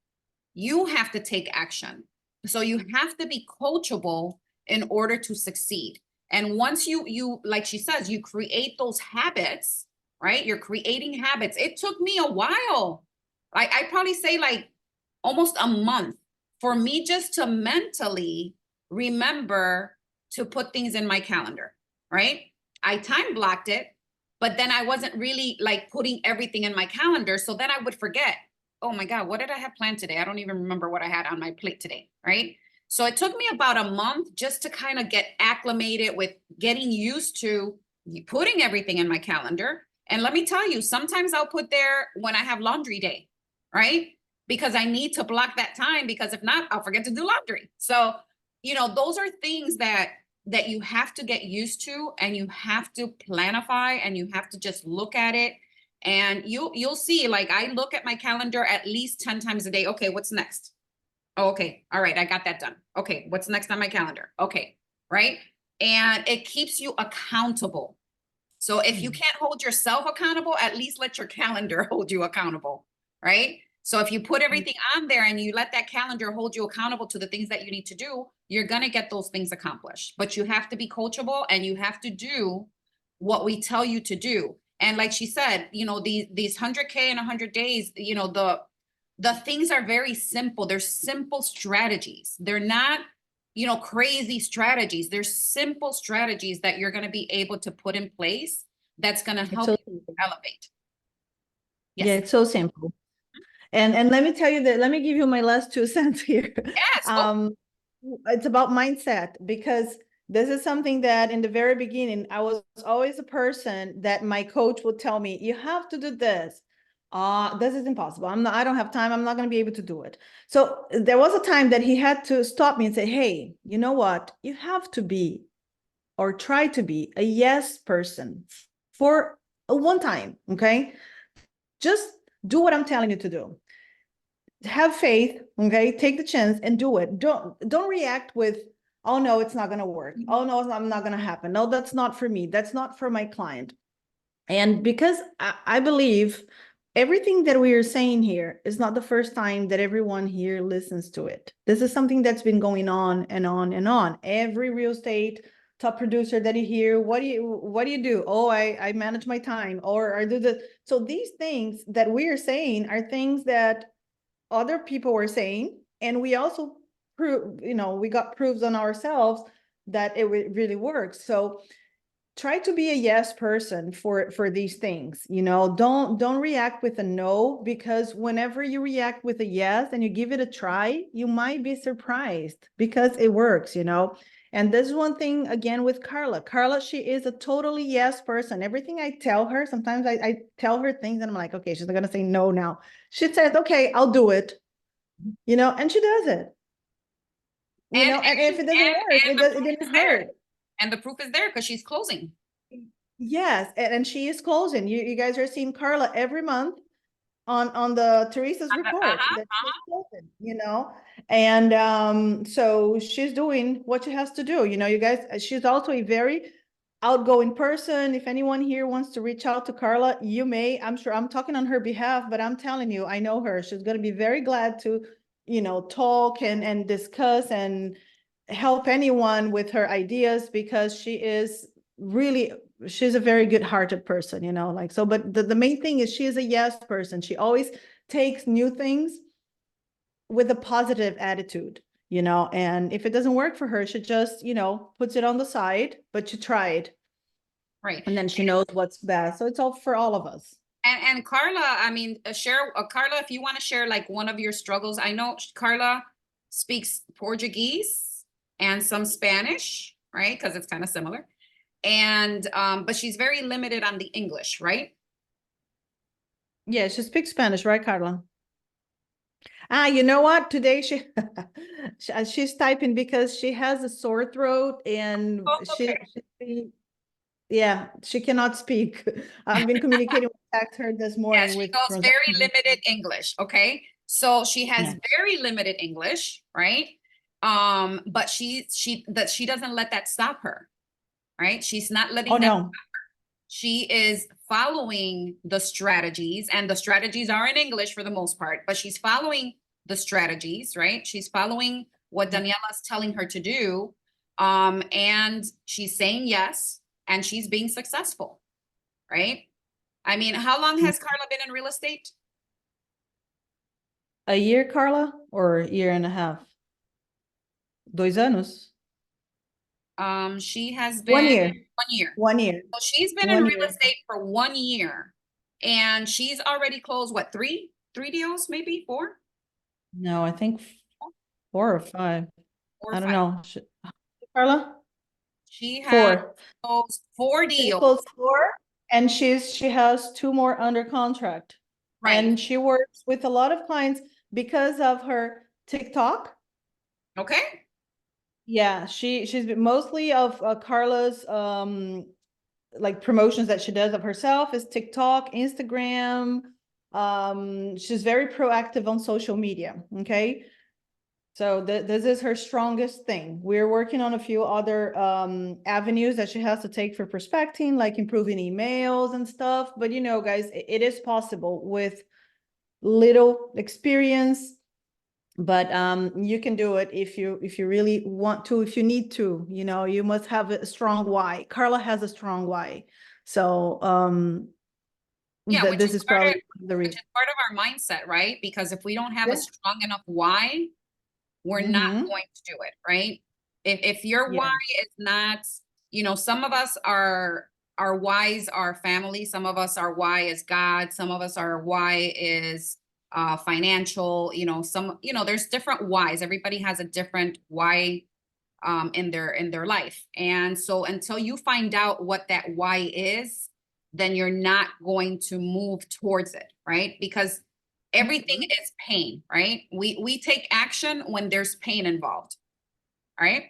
You have to take action. So you have to be coachable in order to succeed. And once you like she says, you create those habits, right? You're creating habits. It took me a while. I probably say like almost a month for me just to mentally remember to put things in my calendar, right? I time blocked it, but then I wasn't really like putting everything in my calendar. So then I would forget, oh my God, what did I have planned today? I don't even remember what I had on my plate today, right? So it took me about a month just to kind of get acclimated with getting used to putting everything in my calendar. And let me tell you, sometimes I'll put there when I have laundry day, right? Because I need to block that time, because if not, I'll forget to do laundry. So, you know, those are things that you have to get used to, and you have to planify, and you have to just look at it. And you'll see, like, I look at my calendar at least 10 times a day. Okay, what's next? Oh, okay. All right, I got that done. Okay, what's next on my calendar? Okay, right? And it keeps you accountable. So if you can't hold yourself accountable, at least let your calendar hold you accountable, right? So if you put everything on there and you let that calendar hold you accountable to the things that you need to do, you're going to get those things accomplished. But you have to be coachable and you have to do what we tell you to do. And like she said, you know, these 100K in 100 days, you know, the things are very simple. They're simple strategies. They're not, you know, crazy strategies. They're simple strategies that you're going to be able to put in place that's going to help you elevate. Yes. Yeah, it's so simple. And let me tell you that, let me give you my last 2 cents here. Yes. It's about mindset, because this is something that in the very beginning, I was always a person that my coach would tell me, you have to do this. This is impossible. I don't have time. I'm not going to be able to do it. So there was a time that he had to stop me and say, hey, you know what? You have to be, or try to be, a yes person for a one time. Okay. Just do what I'm telling you to do. Have faith, okay? Take the chance and do it. Don't react with, oh no, it's not going to work. Oh no, it's not going to happen. No, that's not for me. That's not for my client. And because I believe everything that we are saying here is not the first time that everyone here listens to it. This is something that's been going on and on and on. Every real estate top producer that you hear, what do you do? Oh, I manage my time, or I do the. So these things that we are saying are things that other people were saying, and we also we got proofs on ourselves that it really works. So try to be a yes person for these things. Don't react with a no, because whenever you react with a yes and you give it a try, you might be surprised because it works. And this is one thing again with Carla, she is a totally yes person. Everything I tell her, sometimes I tell her things and I'm like, okay, she's not gonna say no now. She says, okay, I'll do it, and she does it. And if it doesn't work, it didn't hurt. And the proof is there because she's closing. Yes, and she is closing. You guys are seeing Carla every month on the Teresa's report that she's closing, and so she's doing what she has to do. You guys, she's also a very outgoing person. If anyone here wants to reach out to Carla, you may. I'm sure I'm talking on her behalf, but I'm telling you, I know her. She's going to be very glad to, talk and discuss and help anyone with her ideas, because she's a very good-hearted person, so. But the main thing is she is a yes person. She always takes new things with a positive attitude, and if it doesn't work for her, she just, puts it on the side, but she tried. Right. And then she knows what's best. So it's all for all of us. And Carla, I mean, Carla, if you want to share like one of your struggles. I know Carla speaks Portuguese and some Spanish, right? Because it's kind of similar. And but she's very limited on the English, right? Yeah, she speaks Spanish, right, Carla? You know what? Today she's typing because she has a sore throat and okay. she cannot speak. I've been communicating with her this morning. She goes very limited English. Okay, so she has very limited English, right? But she doesn't let that stop her, right? She's not letting that stop her. She is following the strategies, and the strategies are in English for the most part, but she's following the strategies, right? She's following what Daniela's telling her to do. And she's saying yes, and she's being successful, right? I mean, how long has Carla been in real estate? A year, Carla, or a year and a half? 2 anos? She has been 1 year. 1 year. 1 year. So she's been in real estate for 1 year, and she's already closed what, three deals, maybe 4? No, I think 4 or 5. 4 or I don't 5. know. Carla? She has closed 4 deals. She closed 4, and she has 2 more under contract. Right. And she works with a lot of clients because of her TikTok. Okay. Yeah, she's been mostly of Carla's like promotions that she does of herself is TikTok, Instagram. She's very proactive on social media. Okay. So this is her strongest thing. We're working on a few other avenues that she has to take for prospecting, like improving emails and stuff. But you know, guys, it is possible with little experience. But you can do it if you really want to, if you need to. You know, you must have a strong why. Carla has a strong why. So Yeah, which this is is probably the which reason. is part of our mindset, right? Because if we don't have a Yeah. strong enough why, we're not Mhm. going to do it, right? If your Yeah. why is not, you know, some of us are, our whys are family, some of us our why is God, some of us our why is financial, you know, some, you know, there's different whys. Everybody has a different why in their life. And so until you find out what that why is, then you're not going to move towards it, right? Because everything is pain, right? We take action when there's pain involved, right?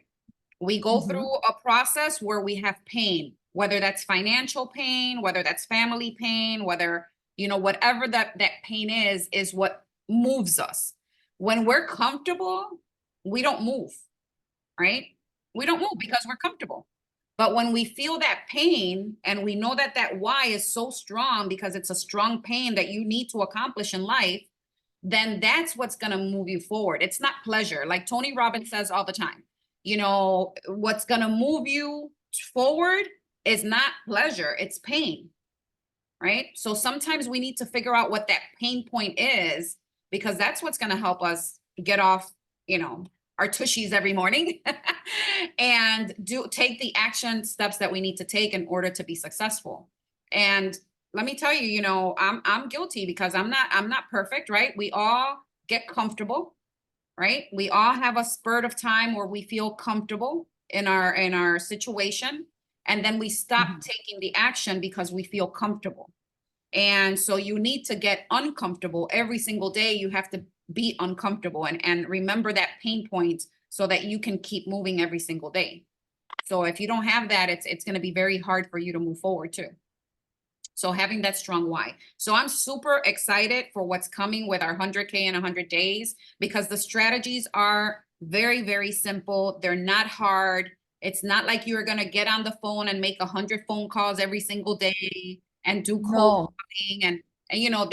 We go through a process where we have pain, whether that's financial pain, whether that's family pain, whether, you know, whatever that pain is what moves us. When we're comfortable, we don't move, right? We don't move because we're comfortable. But when we feel that pain and we know that that why is so strong because it's a strong pain that you need to accomplish in life, then that's what's going to move you forward. It's not pleasure. Like Tony Robbins says all the time, you know, what's going to move you forward is not pleasure, it's pain, right? So sometimes we need to figure out what that pain point is because that's what's going to help us get off, you know, our tushies every morning and take the action steps that we need to take in order to be successful. And let me tell you, you know, I'm guilty because I'm not perfect, right? We all get comfortable, right? We all have a spurt of time where we feel comfortable in our situation, and then we stop taking the action because we feel comfortable. And so you need to get uncomfortable every single day. You have to be uncomfortable and remember that pain point so that you can keep moving every single day. So if you don't have that, it's going to be very hard for you to move forward too. So having that strong why. So I'm super excited for what's coming with our 100K in 100 days because the strategies are very, very simple. They're not hard. It's not like you're going to get on the phone and make 100 phone calls every single day and do cold calling and you know,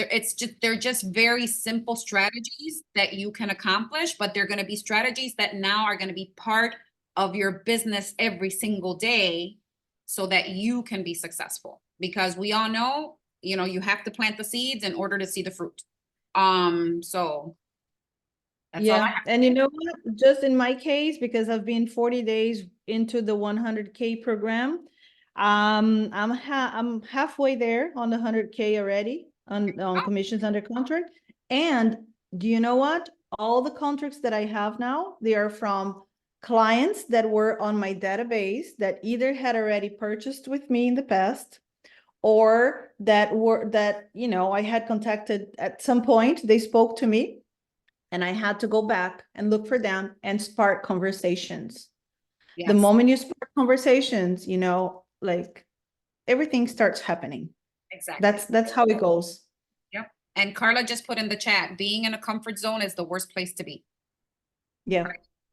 they're just very simple strategies that you can accomplish, but they're going to be strategies that now are going to be part of your business every single day so that you can be successful. Because we all know, you know, you have to plant the seeds in order to see the fruit. So that's all I have. And you know what? Just in my case, because I've been 40 days into the 100K program, I'm halfway there on the 100K already on commissions under contract. And do you know what? All the contracts that I have now, they are from clients that were on my database that either had already purchased with me in the past or that you know, I had contacted at some point. They spoke to me and I had to go back and look for them and spark conversations. Yes. The moment you spark conversations, you know, like everything starts happening. Exactly. That's how it goes. Yep. And Carla just put in the chat, being in a comfort zone is the worst place to be. Yeah.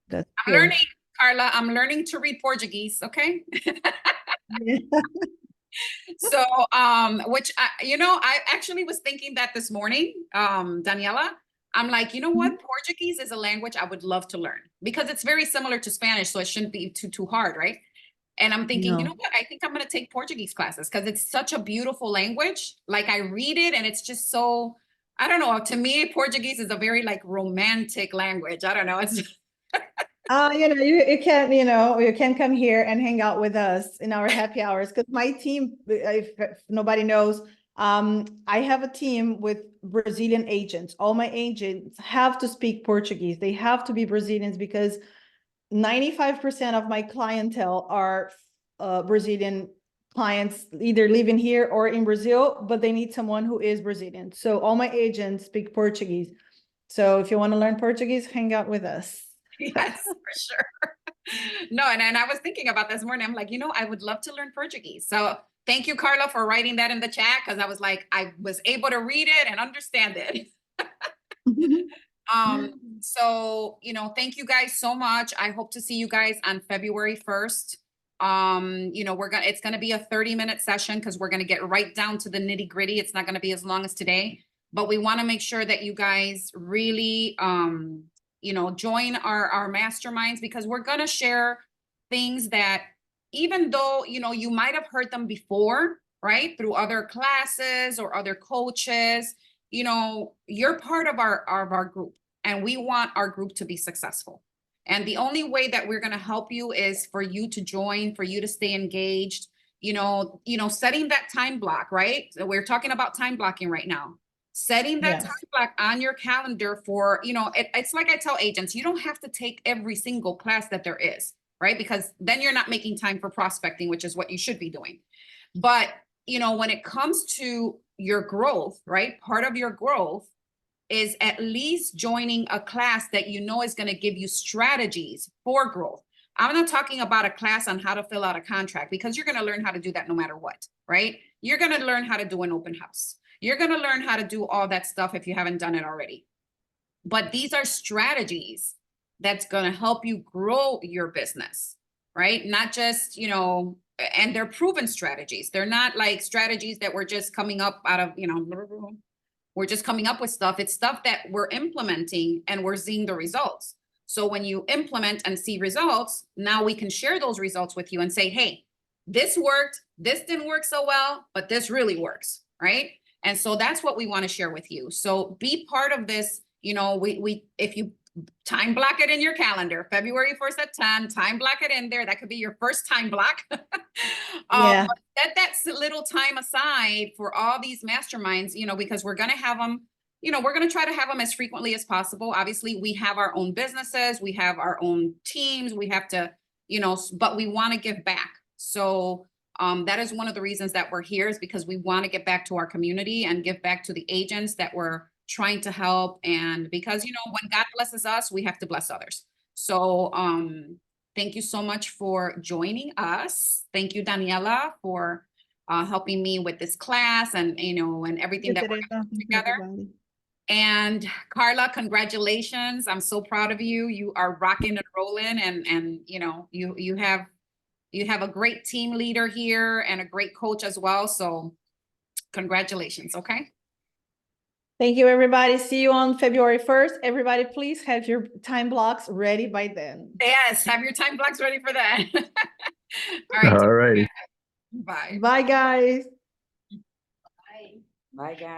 That's I'm true. learning, Carla, I'm learning to read Portuguese, okay? So, which you know, I actually was thinking that this morning, Daniela. I'm like, you know what? Portuguese is a language I would love to learn because it's very similar to Spanish, so it shouldn't be too hard, right? And I'm thinking, you know what? I think I'm going to take Portuguese classes because it's such a beautiful language. Like I read it and it's just so, I don't know. To me, Portuguese is a very like romantic language. I don't know. It's You know, you can, you know, you can come here and hang out with us in our happy hours. Because my team, if nobody knows, I have a team with Brazilian agents. All my agents have to speak Portuguese. They have to be Brazilians because 95% of my clientele are Brazilian clients, either living here or in Brazil, but they need someone who is Brazilian. So all my agents speak Portuguese. So if you want to learn Portuguese, hang out with us. yes, for sure. No, and I was thinking about this morning. I'm like, you know, I would love to learn Portuguese. So thank you, Carla, for writing that in the chat because I was like, I was able to read it and understand it. So, thank you guys so much. I hope to see you guys on February 1st. It's gonna be a 30-minute session because we're gonna get right down to the nitty-gritty. It's not gonna be as long as today, but we want to make sure that you guys really, join our masterminds, because we're gonna share things that, even though, you might have heard them before, right? Through other classes or other coaches, you're part of our group, and we want our group to be successful. And the only way that we're going to help you is for you to join, for you to stay engaged, setting that time block, right? So we're talking about time blocking right now. Setting that Yes. time block on your calendar for, it's like I tell agents, you don't have to take every single class that there is, right? Because then you're not making time for prospecting, which is what you should be doing. But, when it comes to your growth, right? Part of your growth is at least joining a class that is going to give you strategies for growth. I'm not talking about a class on how to fill out a contract, because you're going to learn how to do that no matter what, right? You're going to learn how to do an open house. You're going to learn how to do all that stuff if you haven't done it already. But these are strategies that's going to help you grow your business, right? Not just, and they're proven strategies. They're not like strategies that we're just coming up out of, we're just coming up with stuff. It's stuff that we're implementing and we're seeing the results. So when you implement and see results, now we can share those results with you and say, hey, this worked, this didn't work so well, but this really works, right? And so that's what we want to share with you. So be part of this. If you time block it in your calendar, February 1st at 10, time block it in there. That could be your first time block. Yeah. Set that little time aside for all these masterminds, because we're going to have them, we're going to try to have them as frequently as possible. Obviously, we have our own businesses, we have our own teams, we have to, but we want to give back. So that is one of the reasons that we're here, is because we want to get back to our community and give back to the agents that we're trying to help. And because, when God blesses us, we have to bless others. So thank you so much for joining us. Thank you, Daniela, for helping me with this class and, and everything that we're Teresa. doing together. And Carla, congratulations. I'm so proud of you. You are rocking and rolling, and you have a great team leader here and a great coach as well. So congratulations. Okay. Thank you, everybody. See you on February 1st. Everybody, please have your time blocks ready by then. Yes. Have your time blocks ready for that. All right. All righty. Bye. Bye, guys. Bye. Bye, guys.